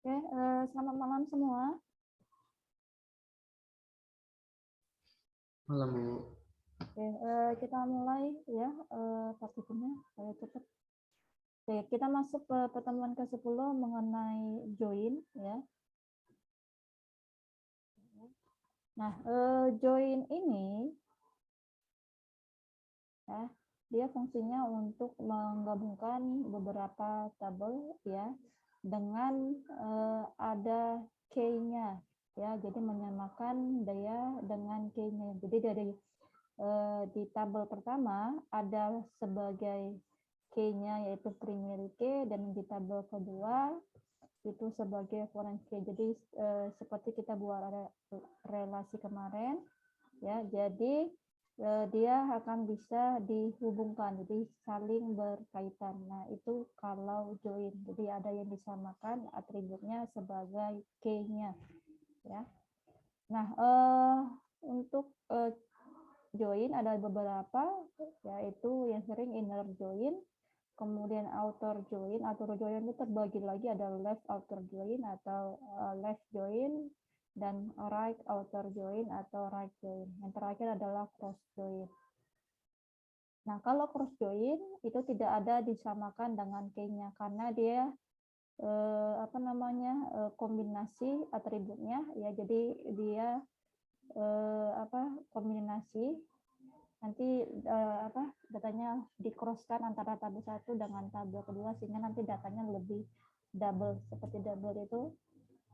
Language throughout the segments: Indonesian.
Oke, selamat malam semua. Malam, Bu. Oke, kita mulai ya partiturnya supaya cepat. Oke, kita masuk ke pertemuan ke-10 mengenai join ya. Nah, join ini ya, dia fungsinya untuk menggabungkan beberapa tabel ya dengan ada key-nya ya. Jadi menyamakan dia dengan key-nya. Jadi dari di tabel pertama ada sebagai key-nya yaitu primary key, dan di tabel kedua itu sebagai foreign key. Jadi seperti kita buat relasi kemarin ya. Jadi dia akan bisa dihubungkan, jadi saling berkaitan. Nah, itu kalau join. Jadi ada yang disamakan atributnya sebagai key-nya ya. Nah, untuk join ada beberapa, yaitu yang sering inner join, kemudian outer join. Outer join itu terbagi lagi, ada left outer join atau left join, dan right outer join atau right join. Yang terakhir adalah cross join. Nah, kalau cross join itu tidak ada disamakan dengan key-nya karena dia kombinasi atributnya ya. Jadi dia kombinasi, nanti datanya di-cross-kan antara tabel 1 dengan tabel kedua sehingga nanti datanya lebih double. Seperti double itu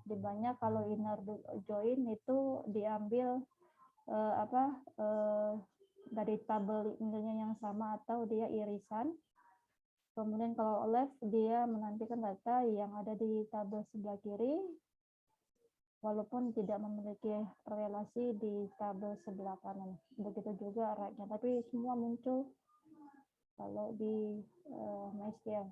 di banyak, kalau inner join itu diambil dari tabel intinya yang sama atau dia irisan. Kemudian kalau left dia menantikan data yang ada di tabel sebelah kiri walaupun tidak memiliki relasi di tabel sebelah kanan. Begitu juga right-nya, tapi semua muncul kalau di MySQL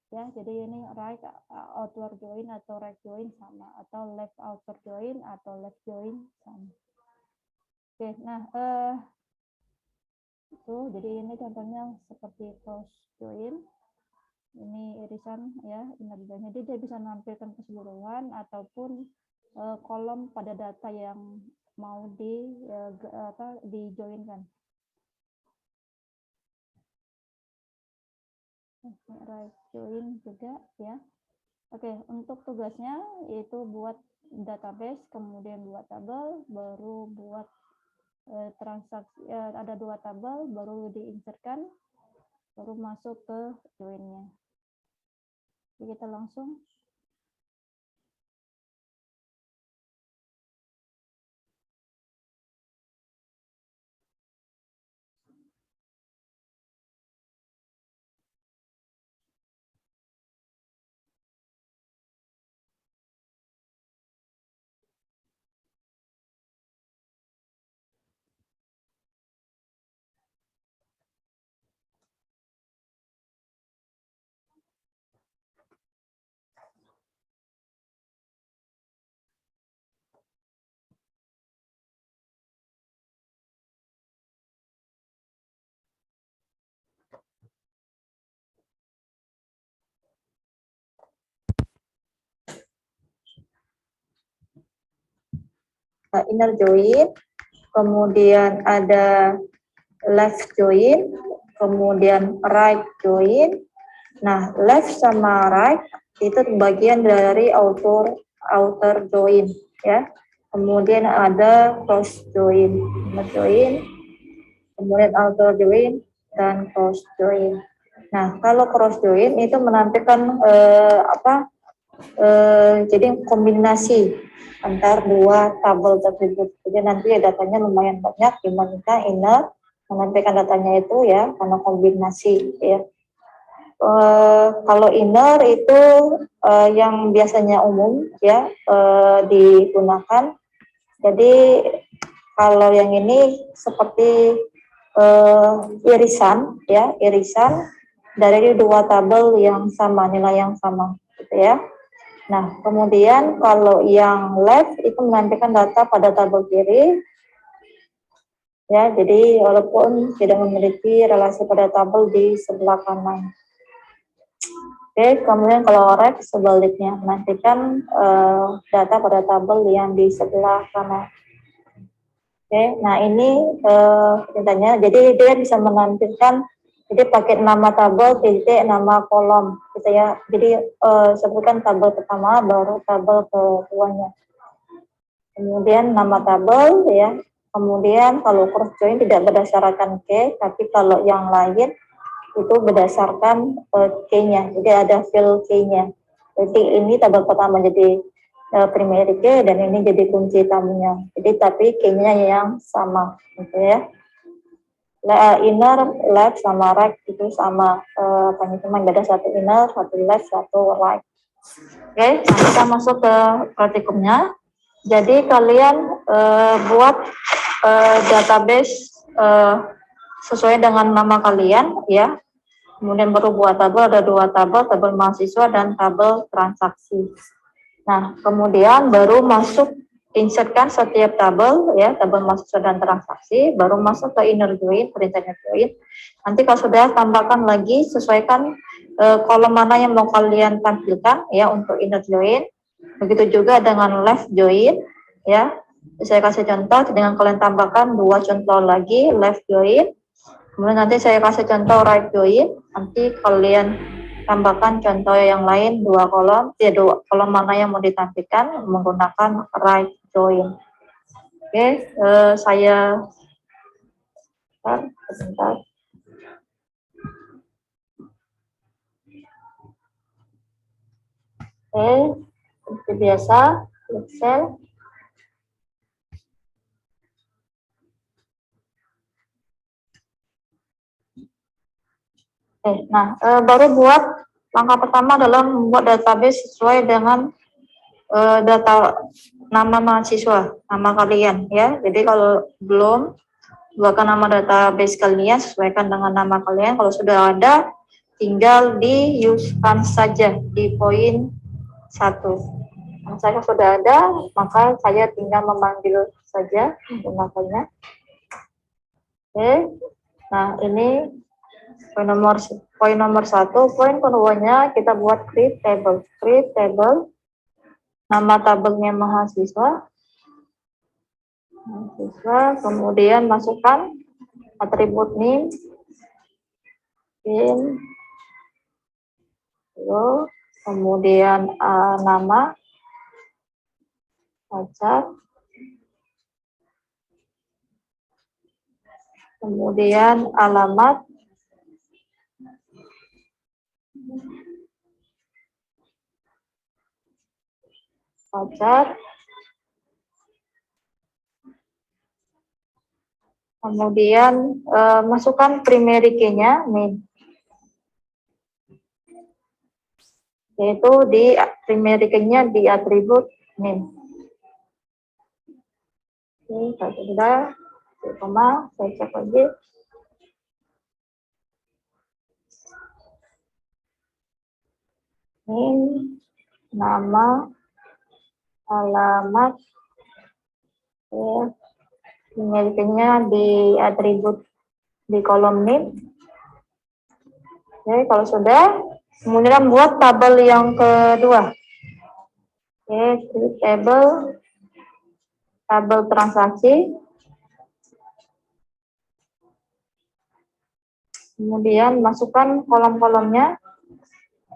ya. Jadi ini right outer join atau right join sama, atau left outer join atau left join sama. Oke, nah itu jadi ini contohnya seperti cross join. Ini irisan ya, inner join. Jadi dia bisa menampilkan keseluruhan ataupun kolom pada data yang mau dijoinkan. Right join juga ya. Oke, untuk tugasnya yaitu buat database, kemudian buat tabel, baru buat transaksi, ada 2 tabel, baru diinsertkan, baru masuk ke join-nya. Jadi kita langsung. Inner join, kemudian ada left join, kemudian right join. Nah, left sama right itu bagian dari outer join ya. Kemudian ada cross join, inner join, kemudian outer join dan cross join. Nah, kalau cross join itu menampilkan jadi kombinasi antar 2 tabel tersebut. Jadi nanti datanya lumayan banyak dibandingkan inner menampilkan datanya itu ya karena kombinasi ya. Kalau inner itu yang biasanya umum ya digunakan. Jadi kalau yang ini seperti irisan ya, irisan dari 2 tabel yang sama, nilai yang sama gitu ya. Nah, kemudian kalau yang left itu menampilkan data pada tabel kiri. Ya, jadi walaupun tidak memiliki relasi pada tabel di sebelah kanan. Oke, kemudian kalau rek sebaliknya, menantikan data pada tabel yang di sebelah kanan. Oke, nah ini perintahnya, jadi dia bisa menampilkan, jadi pakai nama tabel, titik, nama kolom, gitu ya. Jadi sebutkan tabel pertama, baru tabel keduanya. Kemudian nama tabel, ya. Kemudian kalau cross join tidak berdasarkan key, tapi kalau yang lain itu berdasarkan key-nya, jadi ada fill key-nya. Jadi ini tabel pertama jadi primary key dan ini jadi kunci tamunya. Jadi tapi key-nya yang sama, gitu ya. Inner, left sama right itu sama, cuma beda satu inner, satu left, satu right. Oke, nah kita masuk ke praktikumnya. Jadi kalian buat database sesuai dengan nama kalian, ya. Kemudian baru buat tabel, ada dua tabel mahasiswa dan tabel transaksi. Nah, kemudian baru masuk insertkan setiap tabel, ya, tabel mahasiswa dan transaksi, baru masuk ke inner join, perintah inner join. Nanti kalau sudah tambahkan lagi, sesuaikan kolom mana yang mau kalian tampilkan, ya, untuk inner join. Begitu juga dengan left join, ya. Saya kasih contoh dengan kalian tambahkan dua contoh lagi left join. Kemudian nanti saya kasih contoh right join, nanti kalian tambahkan contoh yang lain dua kolom mana yang mau ditampilkan menggunakan right join. Oke, saya sebentar. Oke, seperti biasa, Excel. Oke, nah baru buat langkah pertama adalah membuat database sesuai dengan data nama mahasiswa, nama kalian, ya. Jadi kalau belum, buatkan nama database kalian, sesuaikan dengan nama kalian. Kalau sudah ada, tinggal diuskan saja di poin 1. Kalau saya sudah ada, maka saya tinggal memanggil saja menggunakannya. Oke, nah ini poin nomor 1. Poin keduanya kita buat create table, nama tabelnya mahasiswa, kemudian masukkan atribut name, kemudian nama, pajak, kemudian alamat, pajak, kemudian masukkan primary key-nya, name, yaitu di primary key-nya di atribut name. Oke, kalau sudah, saya cek lagi. Name, nama, alamat, ya, primary-nya di atribut di kolom name. Oke, kalau sudah, kemudian buat tabel yang kedua. Oke, tabel transaksi. Kemudian masukkan kolom-kolomnya,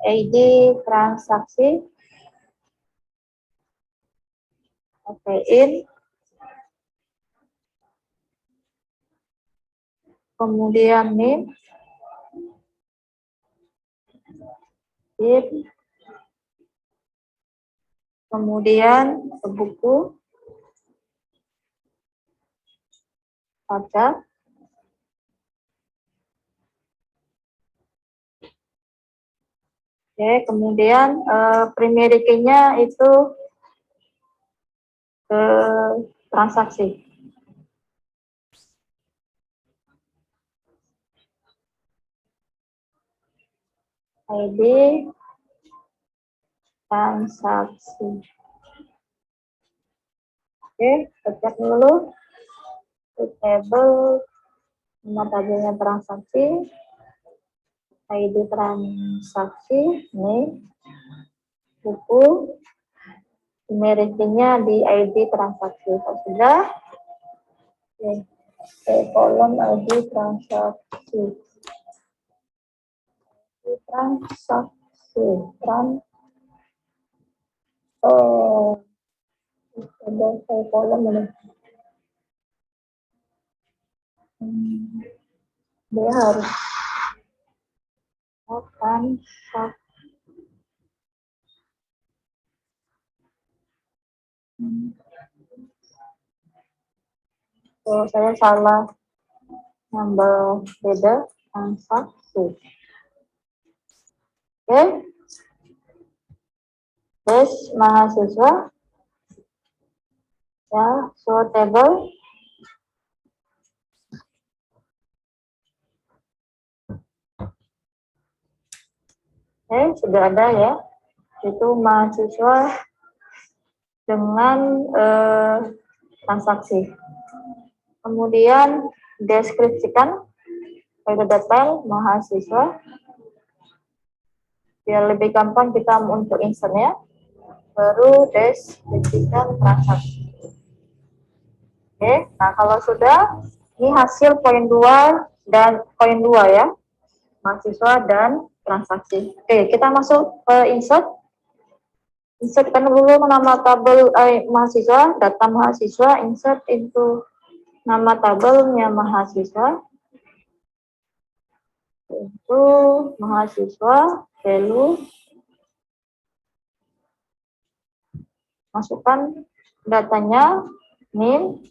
ID transaksi, in, kemudian name, kemudian buku, pajak, oke, kemudian primary key-nya itu transaksi. ID transaksi. Oke, cek dulu table nama tabelnya transaksi, ID transaksi, ini buku, ratingnya di ID transaksi. Kalau sudah, kolom ID transaksi. Transaksi, ada kolom ini. Dia harus transaksi. So, saya salah nambah beda transaksi. Oke. Terus mahasiswa ya, so table sudah ada ya, itu mahasiswa dengan transaksi. Kemudian deskripsikan pada detail mahasiswa, biar lebih gampang kita untuk insertnya. Baru deskripsikan transaksi. Oke, nah kalau sudah, ini hasil poin 2 dan poin 2 ya, mahasiswa dan transaksi. Oke, kita masuk ke insert. Insertkan dulu nama tabel mahasiswa, data mahasiswa, insert into nama tabelnya mahasiswa. Itu mahasiswa, value, masukkan datanya, NIM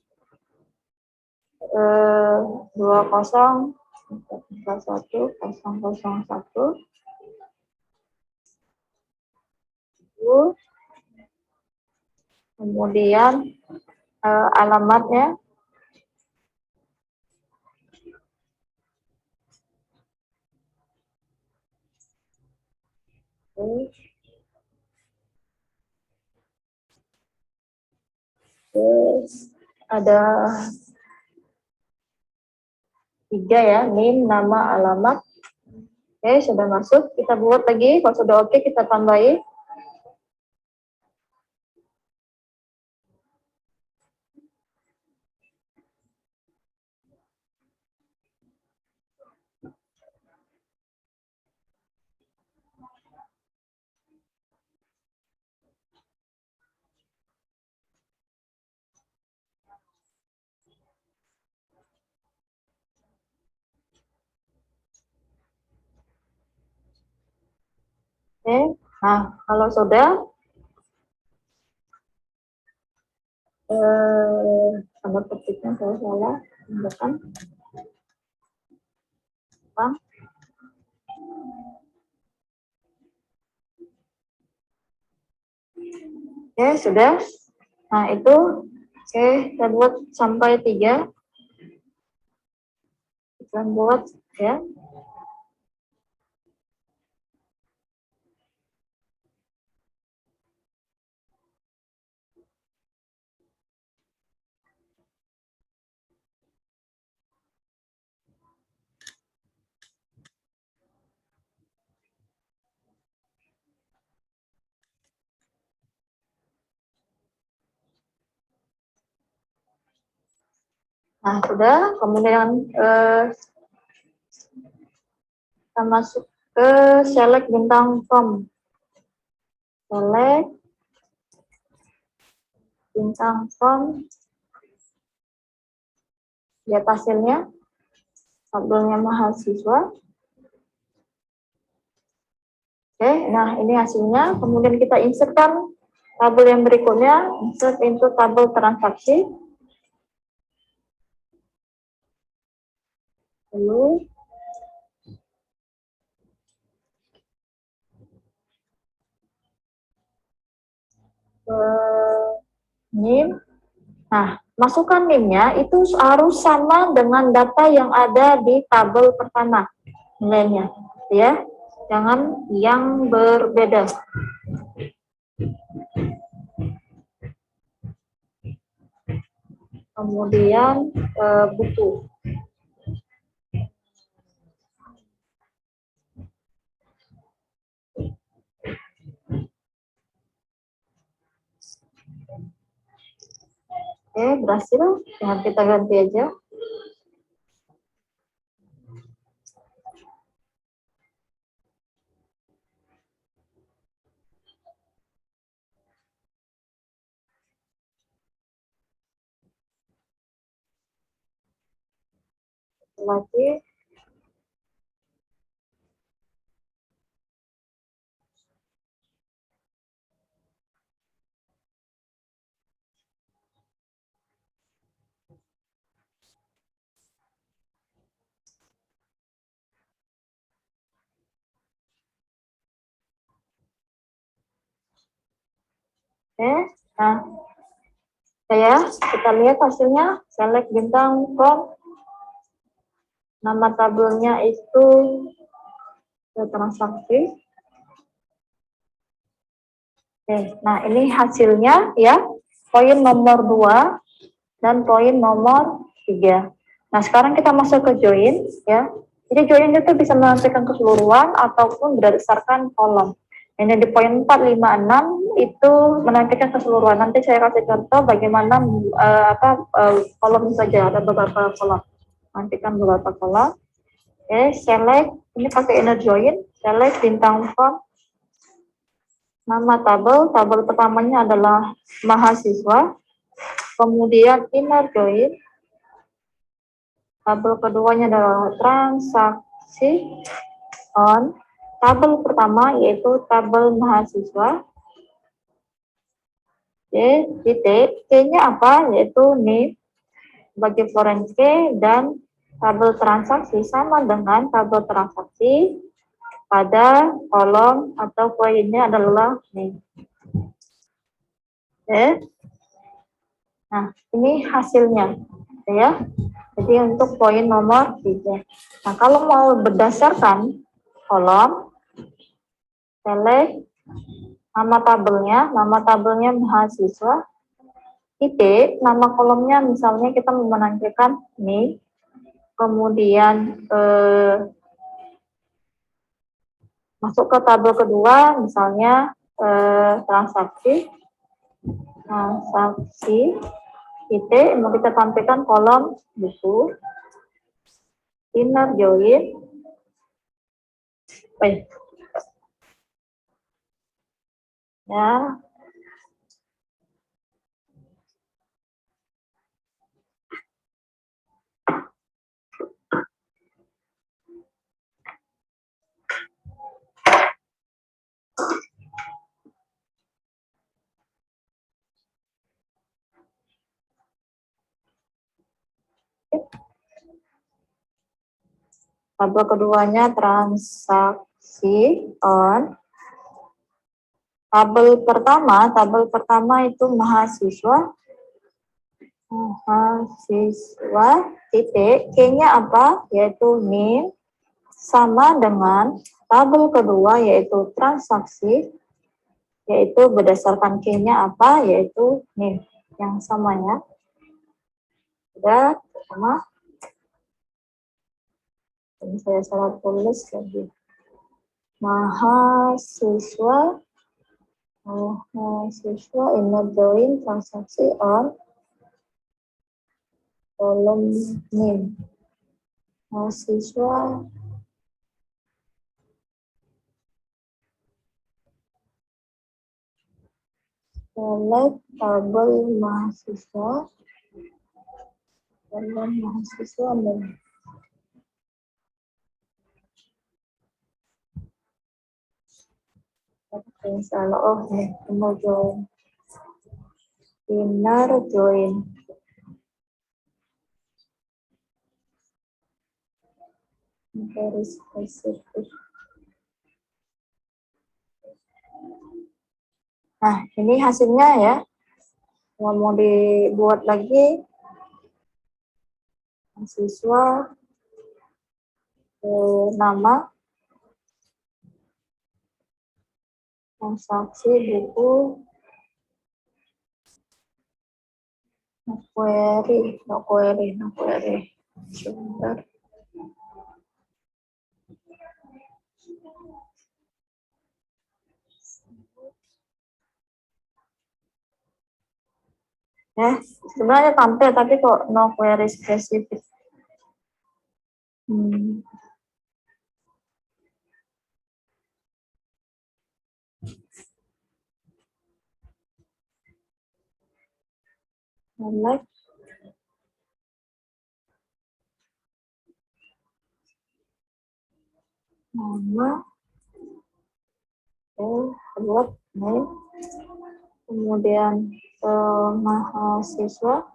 2041 kemudian alamatnya terus ada 3 ya, NIM, nama, alamat. Oke, sudah masuk. Kita buat lagi. Kalau sudah oke, kita tambahin. Oke, nah kalau sudah tanda petiknya saya salah, tambahkan bang. Oke, sudah. Nah itu kita buat sampai 3. Kita buat ya. Nah, sudah. Kemudian kita masuk ke select bintang from. Select bintang from. Lihat hasilnya. Tabelnya mahasiswa. Oke, nah ini hasilnya. Kemudian kita insertkan tabel yang berikutnya. Insert into tabel transaksi. Lalu NIM. Nah, masukkan NIM-nya itu harus sama dengan data yang ada di tabel pertama nilainya, ya. Jangan yang berbeda. Kemudian buku. Oke, berhasil. Tinggal kita ganti aja. Lagi. Oke, nah kita lihat hasilnya. Select bintang from, nama tabelnya itu transaksi. Oke, nah ini hasilnya ya, poin nomor 2 dan poin nomor 3. Nah, sekarang kita masuk ke join ya. Jadi join itu bisa menampilkan keseluruhan ataupun berdasarkan kolom. Ini di poin 4, 5, 6 itu menampilkan keseluruhan. Nanti saya kasih contoh bagaimana kolom saja, ada beberapa kolom. Nantikan beberapa kolom. Oke, select, ini pakai inner join, select bintang form, nama tabel pertamanya adalah mahasiswa, kemudian inner join, tabel keduanya adalah transaksi on, tabel pertama yaitu tabel mahasiswa, titik, K-nya apa, yaitu name, bagi foreign K, dan tabel transaksi sama dengan tabel transaksi pada kolom atau poinnya adalah name. Oke. Nah, ini hasilnya ya. Jadi untuk poin nomor 3. Nah, kalau mau berdasarkan kolom, select nama tabelnya mahasiswa, titik, nama kolomnya misalnya kita menampilkan ini, kemudian masuk ke tabel kedua, misalnya transaksi, titik, mau kita tampilkan kolom buku, inner join, ya, tabel keduanya transaksi on, tabel pertama itu mahasiswa, titik, K-nya apa, yaitu name, sama dengan tabel kedua yaitu transaksi, yaitu berdasarkan K-nya apa, yaitu name, yang sama ya. Sudah, sama. Ini saya salah tulis lagi. Mahasiswa, inner join transaksi on kolom name. Mahasiswa select tabel mahasiswa name. Salah, mau join inner join. Very specific. Nah, ini hasilnya ya. Mau dibuat lagi, mahasiswa, nama, transaksi, buku, no query. Sebentar. Sebenarnya tampil tapi kok no query specific. Select nama, buat name, kemudian mahasiswa,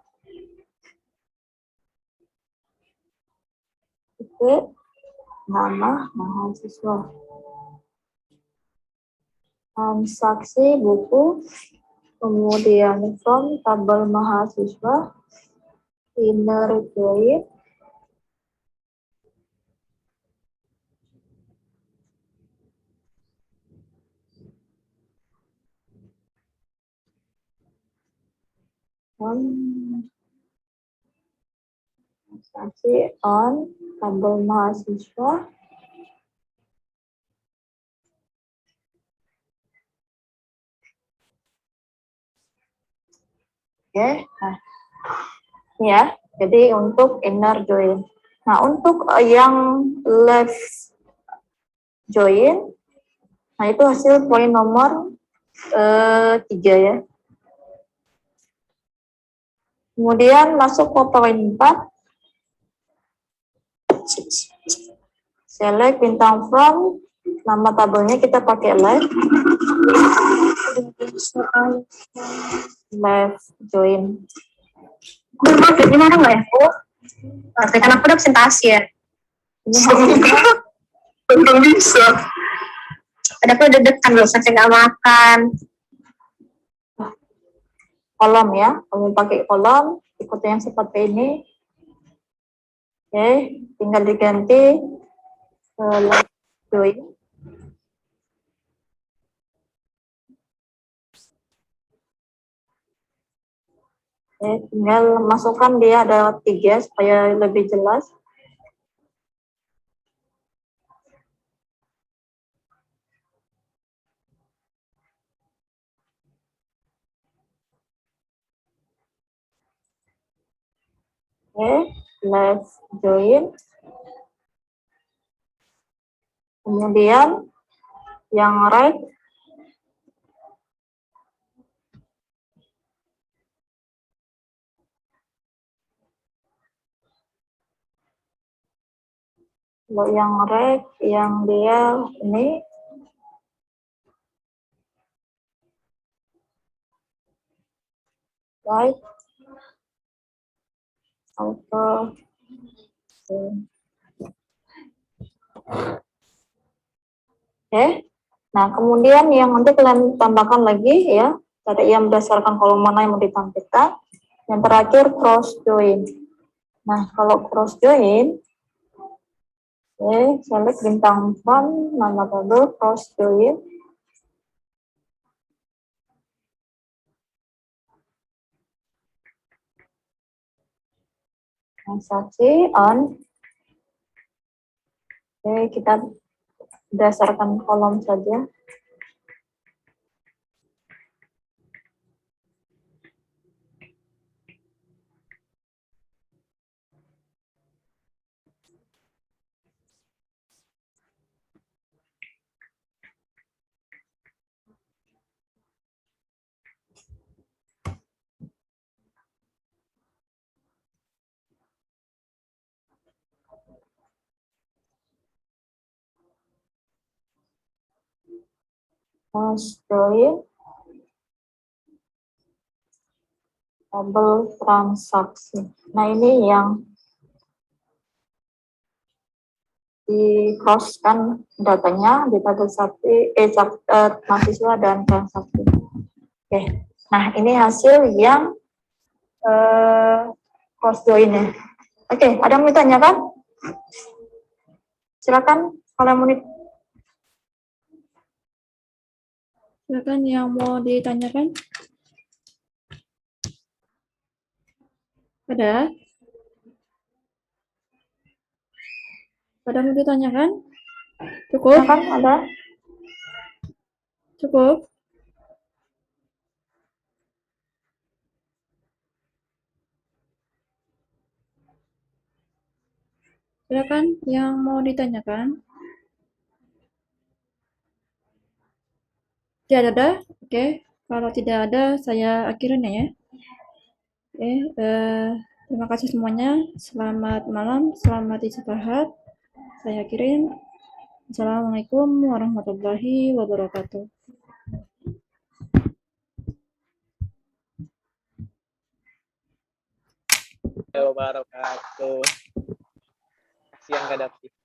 nama mahasiswa, transaksi buku, kemudian from tabel mahasiswa, inner join, transaksi on tabel mahasiswa, nah ya, jadi untuk inner join. Nah, untuk yang left join, nah itu hasil poin nomor 3 ya. Kemudian masuk ke poin 4. Select bintang from, nama tabelnya kita pakai left join. Gimana nggak ya, Bu? Kan aku udah presentasi ya. Belum bisa. Ada aku deg-degan loh, sampai nggak makan. Kolom ya, kamu pakai kolom, ikuti yang seperti ini. Oke, tinggal diganti left join. Tinggal masukkan dia ada 3 supaya lebih jelas. Left join. Kemudian yang right kalau yang right yang dia ini right auto. Nah kemudian yang nanti kalian tambahkan lagi ya, tadi yang berdasarkan kolom mana yang mau ditampilkan. Yang terakhir cross join. Nah kalau cross join, select bintang from, nama tabel cross join. Transaksi on. Kita berdasarkan kolom saja. Cross join. Tabel transaksi. Nah ini yang di cross kan datanya di tabel mahasiswa dan transaksi. Oke, nah ini hasil yang cross join ya. Oke, ada yang mau ditanyakan? Silakan kalau mau Silakan yang mau ditanyakan. Ada? Ada mau ditanyakan? Cukup? silakan, ada? Cukup? Silakan yang mau ditanyakan. Tidak ada? Oke. Kalau tidak ada, saya akhirin ya. Oke. Terima kasih semuanya. Selamat malam. Selamat istirahat. Saya akhirin. Assalamualaikum warahmatullahi wabarakatuh. Wabarakatuh. Kasihan gak dapet.